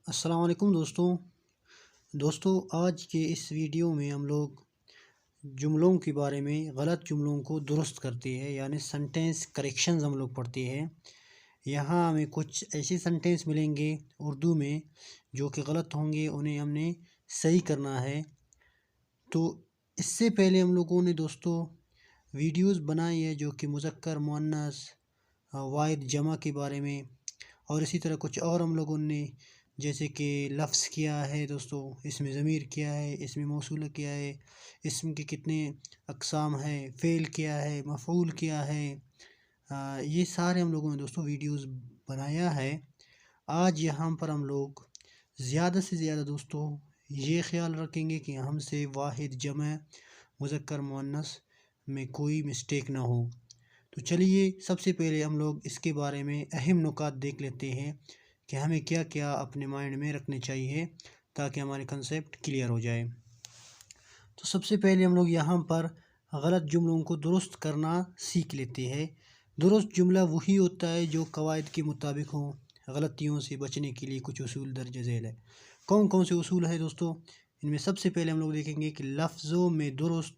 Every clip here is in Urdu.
السلام علیکم دوستوں آج کے اس ویڈیو میں ہم لوگ جملوں کے بارے میں غلط جملوں کو درست کرتے ہیں، یعنی سنٹینس کریکشنز ہم لوگ پڑھتے ہیں۔ یہاں ہمیں کچھ ایسے سنٹینس ملیں گے اردو میں جو کہ غلط ہوں گے، انہیں ہم نے صحیح کرنا ہے۔ تو اس سے پہلے ہم لوگوں نے ویڈیوز بنائی ہے جو کہ مذکر مؤنث واحد جمع کے بارے میں، اور اسی طرح کچھ اور ہم لوگوں نے جیسے کہ لفظ کیا ہے اس میں ضمیر کیا ہے، اس میں موصولہ کیا ہے، اسم کے کتنے اقسام ہیں، فعل کیا ہے، مفعول کیا ہے، یہ سارے ہم لوگوں نے ویڈیوز بنایا ہے۔ آج یہاں پر ہم لوگ زیادہ سے زیادہ یہ خیال رکھیں گے کہ ہم سے واحد جمع مذکر مؤنث میں کوئی مسٹیک نہ ہو۔ تو چلیے سب سے پہلے ہم لوگ اس کے بارے میں اہم نکات دیکھ لیتے ہیں کہ ہمیں کیا کیا اپنے مائنڈ میں رکھنے چاہیے تاکہ ہمارے کنسیپٹ کلیئر ہو جائے۔ تو سب سے پہلے ہم لوگ یہاں پر غلط جملوں کو درست کرنا سیکھ لیتے ہیں۔ درست جملہ وہی ہوتا ہے جو قواعد کے مطابق ہوں۔ غلطیوں سے بچنے کے لیے کچھ اصول درج ذیل ہے۔ کون کون سے اصول ہیں ان میں سب سے پہلے ہم لوگ دیکھیں گے کہ لفظوں میں درست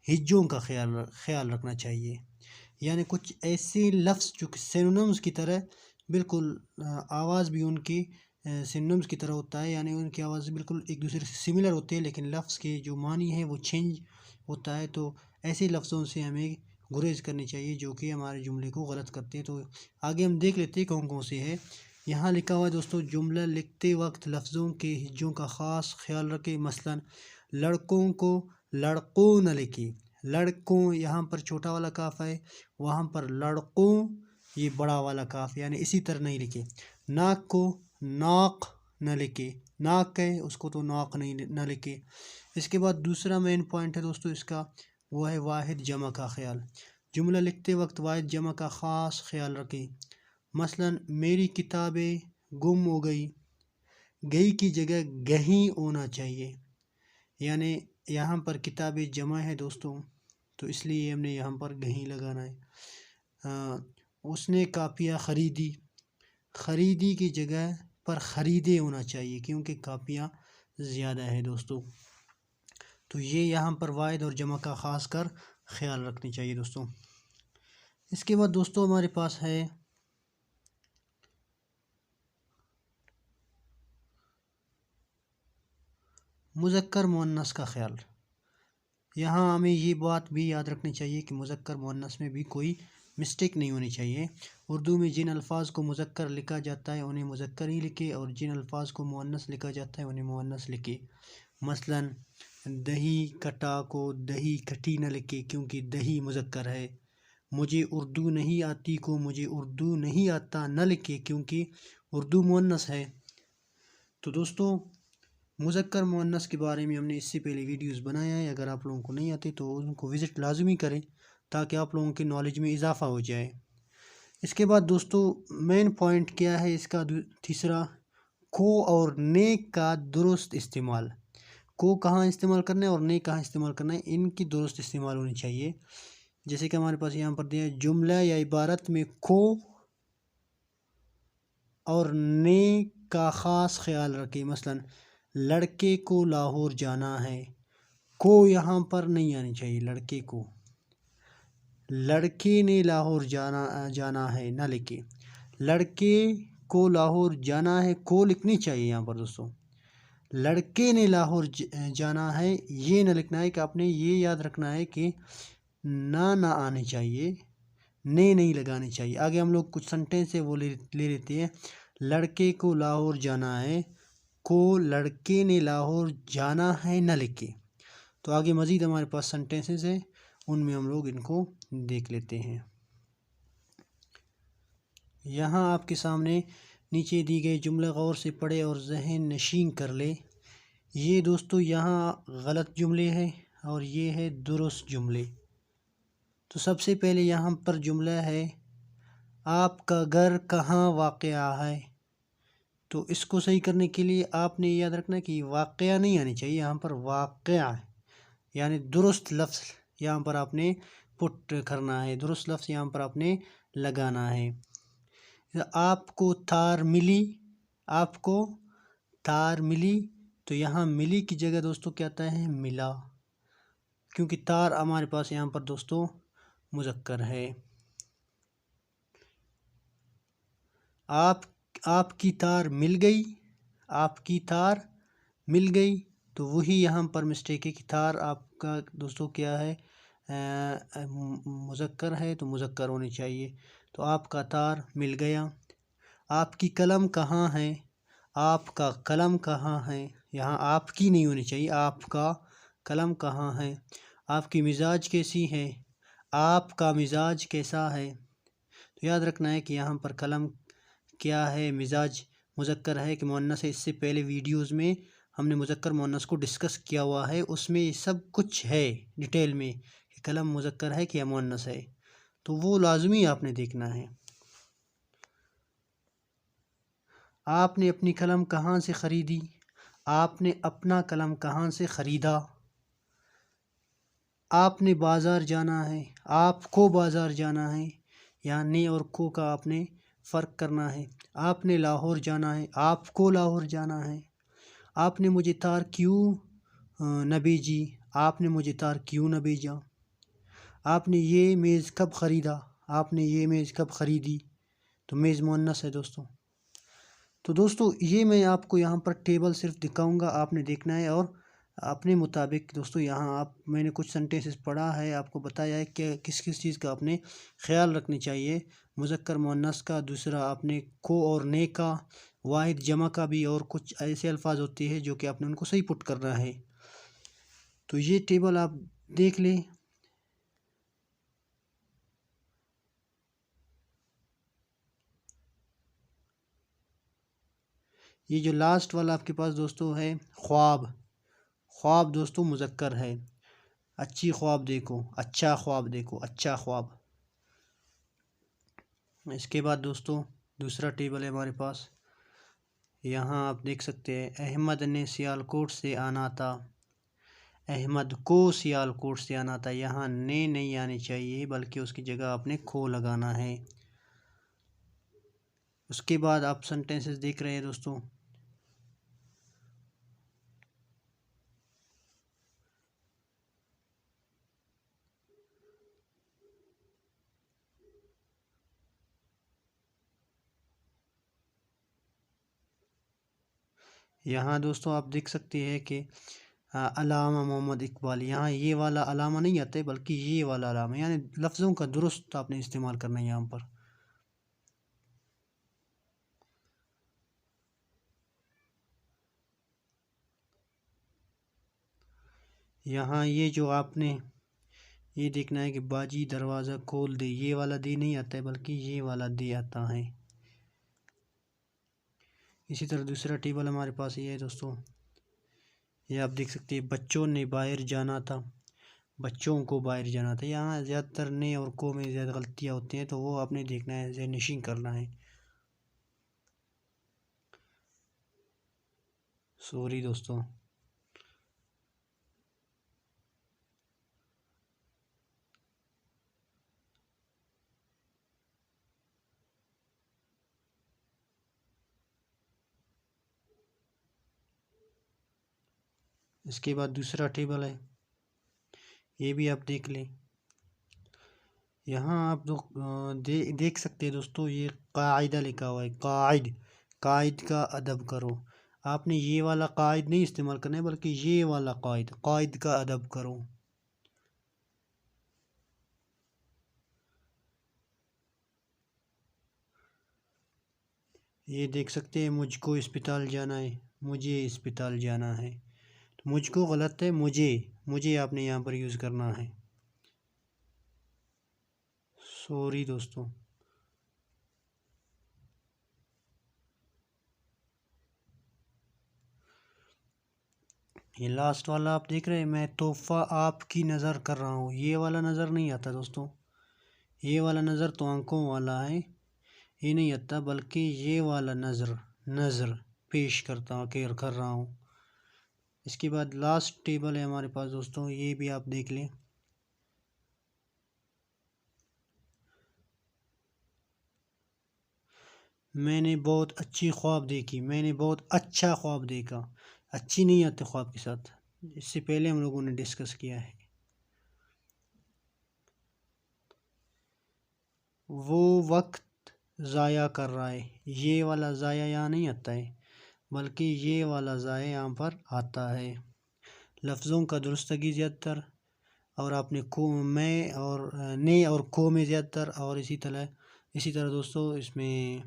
ہجوں کا خیال رکھنا چاہیے، یعنی کچھ ایسے لفظ جو کہ سینونیمز کی طرح بالکل آواز بھی ان کی سینونیمز کی طرح ہوتا ہے، یعنی ان کی آواز بالکل ایک دوسرے سے سملر ہوتے ہیں لیکن لفظ کے جو معنی ہے وہ چینج ہوتا ہے۔ تو ایسے لفظوں سے ہمیں گریز کرنی چاہیے جو کہ ہمارے جملے کو غلط کرتے ہیں۔ تو آگے ہم دیکھ لیتے ہیں کون کون سے ہے۔ یہاں لکھا ہوا ہے جملہ لکھتے وقت لفظوں کے ہجوں کا خاص خیال رکھیں۔ مثلا لڑکوں کو لڑکوں نہ لکھیں، لڑکوں یہاں پر چھوٹا والا کاف ہے، وہاں پر لڑکوں یہ بڑا والا کاف، یعنی اسی طرح نہیں لکھے۔ ناک کو ناق نہ لکھے، ناک ہے اس کو تو ناق نہ لکھے۔ اس کے بعد دوسرا مین پوائنٹ ہے اس کا، وہ ہے واحد جمع کا خیال۔ جملہ لکھتے وقت واحد جمع کا خاص خیال رکھیں۔ مثلا میری کتابیں گم ہو گئی، گئی کی جگہ گہیں ہونا چاہیے، یعنی یہاں پر کتابیں جمع ہے تو اس لیے ہم نے یہاں پر گہیں لگانا ہے۔ اس نے کاپیاں خریدی، خریدی کی جگہ پر خریدے ہونا چاہیے کیونکہ کاپیاں زیادہ ہے تو یہ یہاں پر واحد اور جمع کا خاص کر خیال رکھنی چاہیے اس کے بعد ہمارے پاس ہے مذکر مؤنث کا خیال۔ یہاں ہمیں یہ بات بھی یاد رکھنی چاہیے کہ مذکر مؤنث میں بھی کوئی مسٹیک نہیں ہونی چاہیے۔ اردو میں جن الفاظ کو مذکر لکھا جاتا ہے انہیں مذکر ہی لکھے، اور جن الفاظ کو مؤنث لکھا جاتا ہے انہیں مؤنث لکھے۔ مثلا دہی کٹا کو دہی کٹی نہ لکھے کیونکہ دہی مذکر ہے۔ مجھے اردو نہیں آتی کو مجھے اردو نہیں آتا نہ لکھے کیونکہ اردو مؤنث ہے۔ تو مذکر مؤنث کے بارے میں ہم نے اس سے پہلے ویڈیوز بنایا ہے، اگر آپ لوگوں کو نہیں آتے تو ان کو وزٹ لازمی کریں تاکہ آپ لوگوں کے نالج میں اضافہ ہو جائے۔ اس کے بعد مین پوائنٹ کیا ہے اس کا تیسرا، کو اور نے کا درست استعمال۔ کو کہاں استعمال کرنا ہے اور نے کہاں استعمال کرنا ہے، ان کی درست استعمال ہونی چاہیے۔ جیسے کہ ہمارے پاس یہاں پر دیا ہے جملہ یا عبارت میں کو اور نے کا خاص خیال رکھیں۔ مثلا لڑکے کو لاہور جانا ہے، کو یہاں پر نہیں آنی چاہیے، لڑکے کو۔ لڑکے نے لاہور جانا ہے نہ لکھے، لڑکے کو لاہور جانا ہے کو لکھنی چاہیے یہاں پر لڑکے نے لاہور جانا ہے یہ نہ لکھنا ہے، کہ آپ نے یہ یاد رکھنا ہے کہ نہ آنی چاہیے، نے نہیں لگانی چاہیے۔ آگے ہم لوگ کچھ سنٹینس ہے وہ لے لیتے ہیں۔ لڑکے کو لاہور جانا ہے کو لڑکے نے لاہور جانا ہے نہ لکھے۔ تو آگے مزید ہمارے پاس سنٹینسز ہیں، ان میں ہم لوگ ان کو دیکھ لیتے ہیں۔ یہاں آپ کے سامنے نیچے دی گئے جملہ غور سے پڑھے اور ذہن نشین کر لے۔ یہ یہاں غلط جملے ہیں اور یہ ہے درست جملے۔ تو سب سے پہلے یہاں پر جملہ ہے آپ کا گھر کہاں واقع ہے۔ تو اس کو صحیح کرنے کے لیے آپ نے یاد رکھنا کہ واقعہ نہیں آنی چاہیے، یہاں پر واقعہ ہے، یعنی درست لفظ یہاں پر آپ نے پٹ کرنا ہے، درست لفظ یہاں پر آپ نے لگانا ہے۔ آپ کو تھار ملی، آپ کو تار ملی، تو یہاں ملی کی جگہ دوستوں کیا آتا ہے؟ ملا، کیونکہ تار ہمارے پاس یہاں پر دوستوں مذکر ہے۔ آپ کی تار مل گئی، آپ کی تار مل گئی، تو وہی یہاں پر مسٹیک ہے کہ تار آپ کا دوستوں کیا ہے؟ مذکر ہے، تو مذکر ہونی چاہیے۔ تو آپ کا تار مل گیا۔ آپ کی قلم کہاں ہے؟ آپ کا قلم کہاں ہے؟ یہاں آپ کی نہیں ہونی چاہیے، آپ کا قلم کہاں ہے؟ آپ کی مزاج کیسی ہے؟ آپ کا مزاج کیسا ہے؟ تو یاد رکھنا ہے کہ یہاں پر قلم کیا ہے؟ مزاج مذکر ہے کہ مؤنث ہے۔ اس سے پہلے ویڈیوز میں ہم نے مذکر مؤنث کو ڈسکس کیا ہوا ہے، اس میں سب کچھ ہے ڈیٹیل میں کہ قلم مذکر ہے کہ یا مؤنث ہے، تو وہ لازمی آپ نے دیکھنا ہے۔ آپ نے اپنی قلم کہاں سے خریدی؟ آپ نے اپنا قلم کہاں سے خریدا؟ آپ نے بازار جانا ہے، آپ کو بازار جانا ہے، یہاں نے اور کو کا آپ نے فرق کرنا ہے۔ آپ نے لاہور جانا ہے، آپ کو لاہور جانا ہے۔ آپ نے مجھے تار کیوں نہ بھیجی؟ آپ نے مجھے تار کیوں نہ بھیجا؟ آپ نے یہ میز کب خریدا؟ آپ نے یہ میز کب خریدی؟ تو میز مؤنث ہے دوستوں۔ تو دوستوں یہ میں آپ کو یہاں پر ٹیبل صرف دکھاؤں گا، آپ نے دیکھنا ہے اور اپنے مطابق دوستوں یہاں میں نے کچھ سینٹینسز پڑھا ہے، آپ کو بتایا ہے کہ کس کس چیز کا آپ نے خیال رکھنی چاہیے، مذکر مؤنث کا، دوسرا آپ نے کو اور نے کا، واحد جمع کا بھی، اور کچھ ایسے الفاظ ہوتے ہیں جو کہ آپ نے ان کو صحیح پٹ کرنا ہے۔ تو یہ ٹیبل آپ دیکھ لیں۔ یہ جو لاسٹ والا آپ کے پاس دوستوں ہے خواب، خواب دوستوں مذکر ہے۔ اچھی خواب دیکھو، اچھا خواب دیکھو، اچھا خواب۔ اس کے بعد دوستوں دوسرا ٹیبل ہے ہمارے پاس، یہاں آپ دیکھ سکتے ہیں احمد نے سیالکوٹ سے آنا تھا، احمد کو سیالکوٹ سے آنا تھا، یہاں نے نہیں آنی چاہیے بلکہ اس کی جگہ آپ نے کھو لگانا ہے۔ اس کے بعد آپ سینٹینسز دیکھ رہے ہیں دوستوں، یہاں دوستوں آپ دیکھ سکتے ہیں کہ علامہ محمد اقبال، یہاں یہ والا علامہ نہیں آتا ہے بلکہ یہ والا علامہ، یعنی لفظوں کا درست آپ نے استعمال کرنا ہے یہاں پر۔ یہاں یہ جو آپ نے یہ دیکھنا ہے کہ باجی دروازہ کھول دے، یہ والا دے نہیں آتا ہے بلکہ یہ والا دے آتا ہے۔ اسی طرح دوسرا ٹیبل ہمارے پاس یہ ہے دوستوں، یہ آپ دیکھ سکتے ہیں بچوں نے باہر جانا تھا، بچوں کو باہر جانا تھا، یہاں زیادہ تر نے اور کو میں زیادہ غلطیاں ہوتی ہیں، تو وہ آپ نے دیکھنا ہے، ذہن نشین کرنا ہے۔ سوری دوستوں۔ اس کے بعد دوسرا ٹیبل ہے، یہ بھی آپ دیکھ لیں۔ یہاں آپ دیکھ سکتے ہیں دوستوں، یہ قاعدہ لکھا ہوا ہے، قائد کا ادب کرو۔ آپ نے یہ والا قائد نہیں استعمال کرنا ہے بلکہ یہ والا قائد کا ادب کرو۔ یہ دیکھ سکتے ہیں مجھ کو اسپتال جانا ہے، مجھے اسپتال جانا ہے، تو مجھ کو غلط ہے، مجھے آپ نے یہاں پر یوز کرنا ہے۔ سوری دوستوں۔ یہ لاسٹ والا آپ دیکھ رہے ہیں، میں تحفہ آپ کی نظر کر رہا ہوں، یہ والا نظر نہیں آتا دوستوں، یہ والا نظر تو آنکھوں والا ہے، یہ نہیں آتا بلکہ یہ والا نظر پیش کرتا ہوں، کر رہا ہوں۔ اس کے بعد لاسٹ ٹیبل ہے ہمارے پاس دوستوں، یہ بھی آپ دیکھ لیں۔ میں نے بہت اچھی خواب دیکھی، میں نے بہت اچھا خواب دیکھا. اچھی نہیں آتے خواب کے ساتھ، اس سے پہلے ہم لوگوں نے ڈسکس کیا ہے. وہ وقت ضائع کر رہا ہے، یہ والا ضائع یہاں نہیں آتا ہے بلکہ یہ والا ضائع یہاں پر آتا ہے. لفظوں کا درستگی زیادہ تر، اور آپ نے کو میں اور نے اور کو میں زیادہ تر، اور اسی طرح دوستو اس میں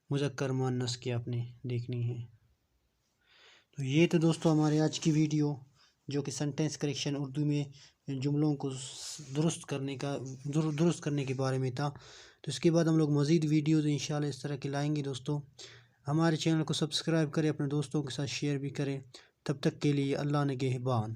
مذکر مؤنث کی آپ نے دیکھنی ہے. تو یہ تو دوستو ہمارے آج کی ویڈیو جو کہ سینٹینس کریکشن اردو میں جملوں کو درست کرنے کے بارے میں تھا. تو اس کے بعد ہم لوگ مزید ویڈیوز انشاءاللہ اس طرح کے لائیں گے. دوستو ہمارے چینل کو سبسکرائب کریں، اپنے دوستوں کے ساتھ شیئر بھی کریں. تب تک کے لیے اللہ نگہبان.